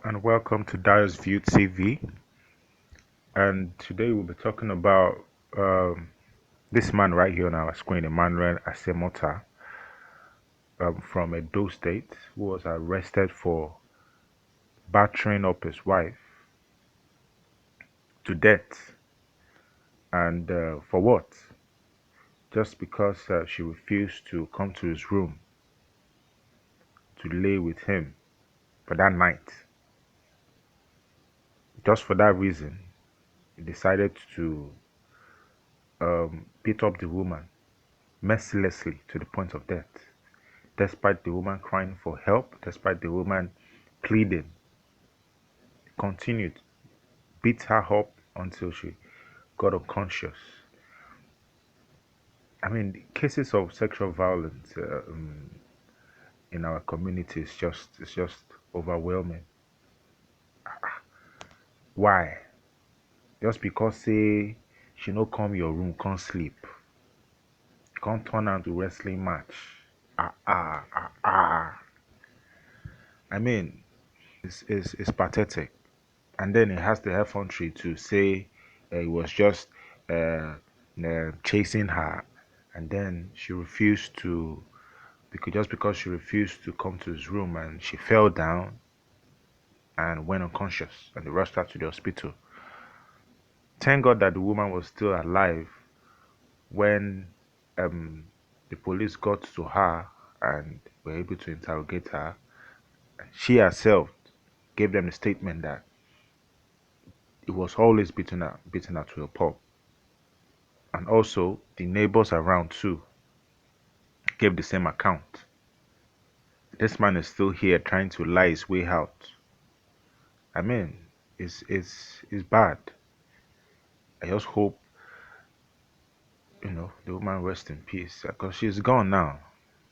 and welcome to Dyer's View TV. And today we'll be talking about this man right here on our screen, Emmanuel Asemota, from Edo State, who was arrested for battering up his wife to death. And for what? Just because she refused to come to his room to lay with him for that night. Just for that reason, he decided to beat up the woman mercilessly to the point of death. Despite the woman crying for help, despite the woman pleading, he continued, beat her up until she got unconscious. I mean, the cases of sexual violence in our community is just overwhelming. Why? Just because say she no come your room, can't sleep, can't turn out to wrestling match. Ah. I mean, it's pathetic. And then he has the effrontery to say he was just uh, chasing her, and then she refused to because she refused to come to his room, and she fell down and went unconscious, and they rushed her to the hospital. Thank God that the woman was still alive when um, the police got to her and were able to interrogate her. She herself gave them a statement that it was always beating her to a pulp. And also, the neighbors around too gave the same account. This man is still here trying to lie his way out. I mean, it's bad. I just hope the woman rests in peace because she's gone now.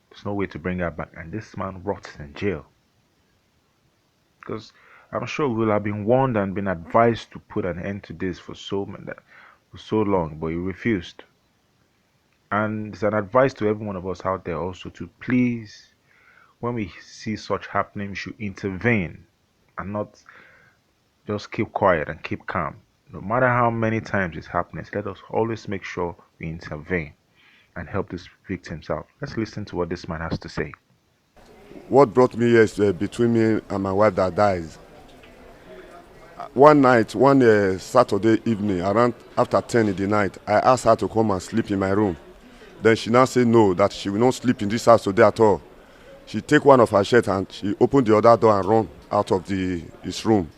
There's no way to bring her back, and this man rots in jail. Because I'm sure we'll have been warned and been advised to put an end to this for so long, but he refused. And it's an advice to every one of us out there also to please, when we see such happening, we should intervene and not just keep quiet and keep calm. No matter how many times it's happening, let us always make sure we intervene and help these victims out. Let's listen to what this man has to say. What brought me here is between me and my wife that dies. One night, one Saturday evening, around after 10 in the night, I asked her to come and sleep in my room. Then she now said no, that she will not sleep in this house today at all. She take one of her shirts and she opened the other door and run out of his room.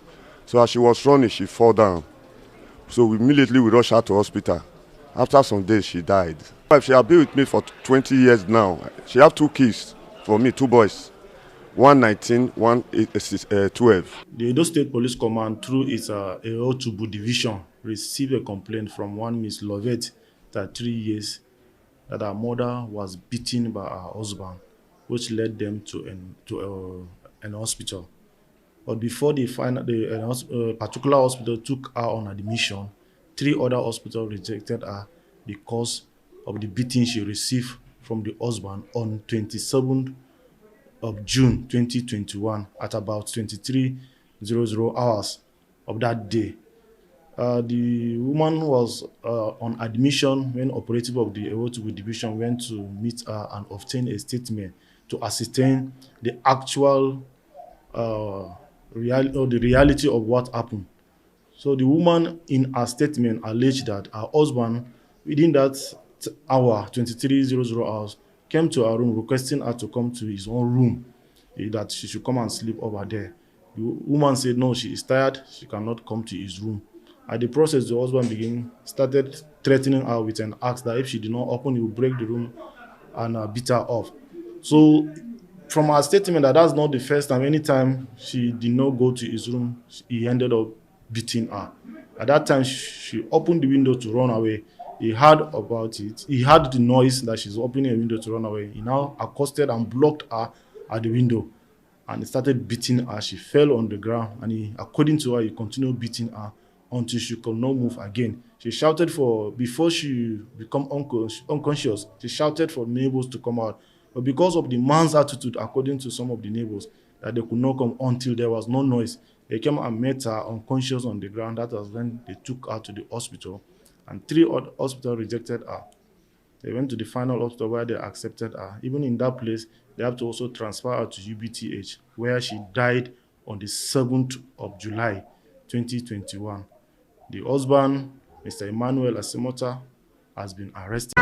So as she was running, she fall down. So immediately we rushed her to hospital. After some days, she died. She has been with me for 20 years now. She have two kids for me, two boys. One 19, one 12. The Edo State Police Command, through its Eotubu division, received a complaint from one Miss Lovett, 3 years, that her mother was beaten by her husband, which led them an hospital. But before they find the particular hospital took her on admission, 3 other hospitals rejected her because of the beating she received from the husband on 27th of June 2021 at about 23:00 hours of that day. The woman was on admission when operative of the Ewotubu division went to meet her and obtain a statement to ascertain the actual the reality of what happened. So the woman in her statement alleged that her husband, within that hour, 23:00 hours, came to her room requesting her to come to his own room, that she should come and sleep over there. The woman said no, she is tired, she cannot come to his room. At the process, the husband started threatening her with an axe that if she did not open, he would break the room and beat her off. So from her statement, that's not the first time. Anytime she did not go to his room, he ended up beating her. At that time, she opened the window to run away. He heard about it. He heard the noise that she's opening a window to run away. He now accosted and blocked her at the window, and he started beating her. She fell on the ground, and according to her, he continued beating her until she could not move again. She shouted before she became unconscious, she shouted for neighbors to come out. But because of the man's attitude, according to some of the neighbors, that they could not come until there was no noise, They came and met her unconscious on the ground. That was when they took her to the hospital, and three other hospitals rejected her. They went to the final hospital where they accepted her. Even in that place, they have to also transfer her to UBTH, where she died on the 7th of July 2021. The husband, Mr. Emmanuel Asimota, has been arrested.